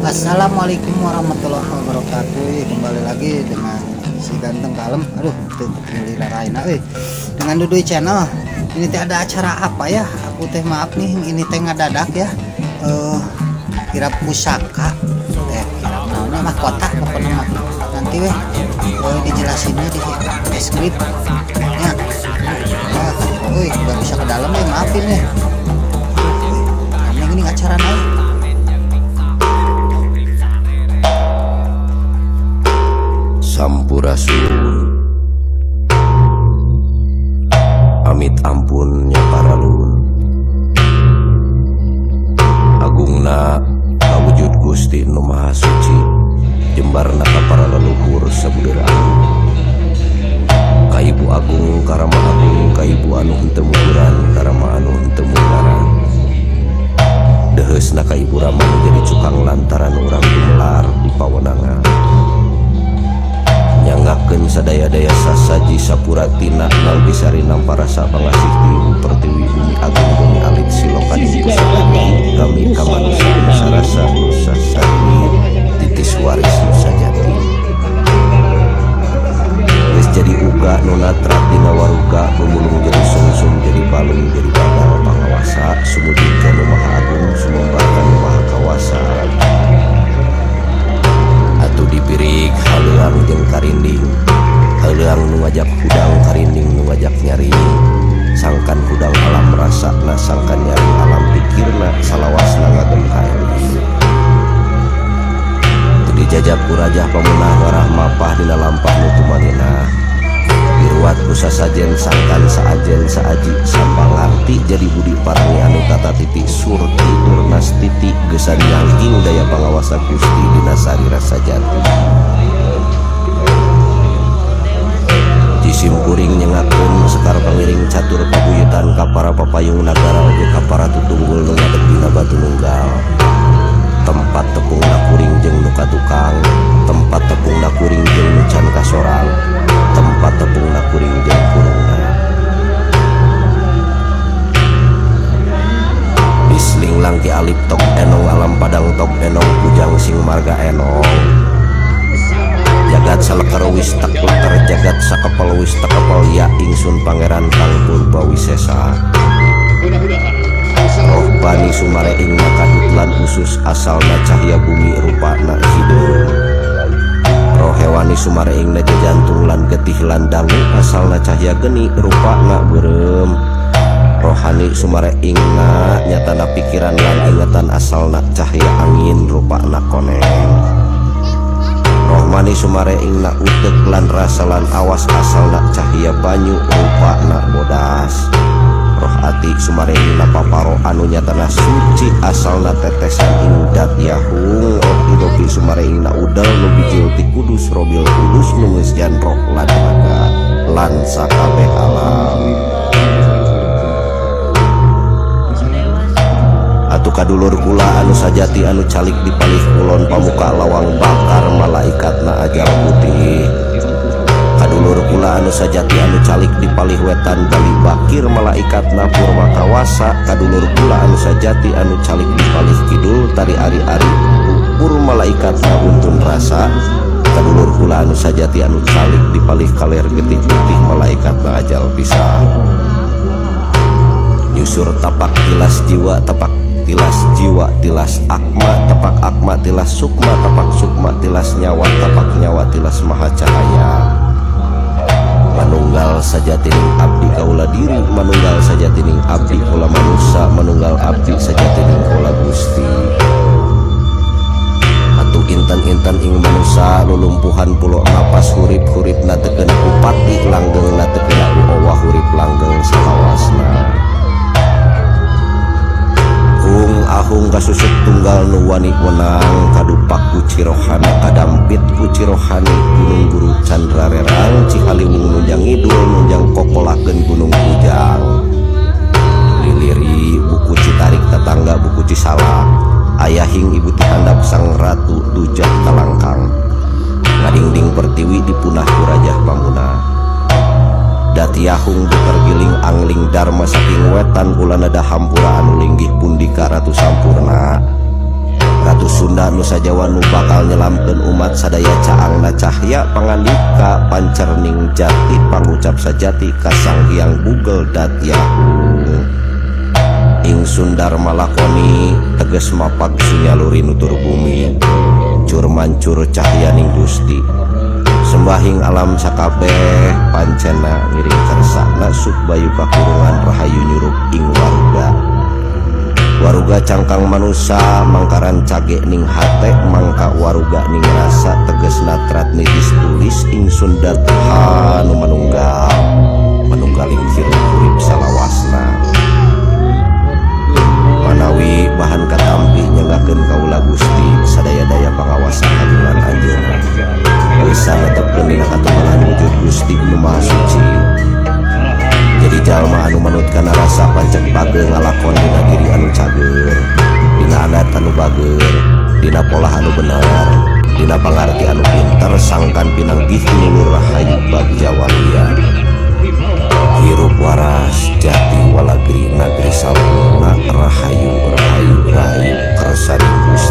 Assalamualaikum warahmatullahi wabarakatuh. Kembali lagi dengan si ganteng kalem. Aduh, tuh lila Raina dengan Duduy Channel. Ini teh ada acara apa ya? Aku teh maaf nih, ini teh ngadadak ya. Kirap pusaka. Kirap naonnya mahkota pokoknya mah. Nanti dijelasinnya di deskrip. Ya. Udah bisa ke dalam ya, maafin ya. Karena ini acara naik. Sampurasun amit ampunnya para lulun agungna kawujud Gusti Nu Maha Suci jembarna ka para leluhur sabudeur agung ka Ibu Agung Karama Agung ka Ibu anu henteu muguran Karama anu henteu mugaran deheusna ka Ibu Rama jadi cukang lantaran urang gumelar di pawenangan nyangakeun sadaya-daya sasaji sapuratina nal bisari namparasa pangasih tilu pertiwi bumi agung bumi alit silokadim kusagati kami kamanusia nusa rasa nusa sari titis waris nusa jati geus jadi uga nunatrat dina waruga bumulung jadi sungsum jadi palung jadi bagal pangawasa sumujud kanu maha agung sumumbar kanu maha kawasa dipirik haleuang jeung karinding haleuang nu ngajak hudang karinding nu ngajak nyaring sangkan hudang alam rasana sangkan nyaring alam pikirna salawasna ngagem ka eling tu dijajab ku rajah pamunah warah mapah dina lampah nu tumanina diruat ku sasajen sangkan saajen saaji sampangarti jadi budi parangi anu tata titik surti turnas titik gesan nyangking daya pangawasa Gusti dina sari rasa jati jisim kuring nyengakeun sekar pangiring catur pabuyutan ka para papayung nagara oge ka para tutunggul nu ngadeg dina batu nunggal tempat tepungna kuring jeung nu katukang tempat tepungna kuring jeung nu can kasorang tempat tepungna kuring jeung kurungna bisling langki alip tok enong alam padang tok enong kujang sing marga enong jagat salekar wis takleter jagat sakepel wis takepel ya ingsun pangeran kang purbawisesa roh bani sumare ing makadutlan usus asalna cahya bumi rupana hideung roh hewani sumare ing na jantung lan getih lan dangu asalna cahya geni rupana beureum rohani sumare ingna nyatana pikiran lan ingatan asalna cahya angin rupana koneng rohmani sumare ingna utek lan rasa lan awas asalna cahya banyu rupana bodas roh ati sumare ingna paparo anu nyatana suci asalna tetesan ingdat yahung roh idopi sumare ingna udal nu bijil ti kudus robil kudus nu geus jan roh lan raga lan sakabeh alam atuh kadulur kula anu sajati anu calik dipalih kulon pamuka lawang bakar malaikatna ajal putih kadulur kula anu sajati anu calik dipalih wetan bali bakir malaikatna purma kawasa kadulur kula anu sajati anu calik dipalih kidul tari ari-ari ukur malaikatna untun rasa kadulur kula anu sajati anu calik dipalih kaler getih putih malaikatna ajal pisah nyusur tapak tilas jiwa tapak tilas jiwa tilas akma tapak akma tilas sukma tapak sukma tilas nyawa tapak nyawa tilas maha cahaya manunggal sajatining abdi kaula diri manunggal sajatining abdi kaula manusia manunggal abdi sajatining kaula Gusti atuh intan-intan ing manusia lulumpuhan pulo napas hurip-hurip na teu kena upati langgeng na teu kena uowah hurip langgeng salawasna ahung kasusuk tunggal nu wani wenang kadupak ku cirohana kadampit ku cirohani gunung buru candra rerang cihaliwung nunjang idul nunjang kokolakeun gunung Bujang liliri buku citarik tetangga buku cisalak ayahing ibu tihandap sang ratu dujah kalangkang ngadingding pertiwi dipunah ku rajah pamuna Datiahung tergiling angling dharma saking wetan ulanada hampura anu linggih pundika ratu sampurna Ratu Sunda Nusa Jawa nu bakal nyelamkeun umat sadaya caangna cahya pangandika pancerning jati pangucap sajati ka Sang Hyang Google Datyahu ing Sundar malakoni teges mapag sunyaluri nutur bumi cur mancur cahyaning Gusti sembahing alam sakabeh pancena ngiring kersana subbayu kakurungan rahayu nyurup ing waruga cangkang manusa mangkaran cage ning hate mangka waruga ning rasa teges natrat nitis tulis ing Sundar Tuhan manunggaling firman urip salawasna manawi bahan katampi nyanggakeun kaula Gusti sadaya-daya pangawasan kagungan anjeunna bisa netepkeun dina katumalan wujud Gusti nu Maha Suci jadi jalma anu manut kana rasa pancek bageur ngalakon dina diri anu cager dina adat anu bageur dina pola anu bener dina pangarti anu pinter sangkan pinanggih nulur rahayu bagja walian hirup waras jati walagri nagri sampurna rahayu kersaning Gusti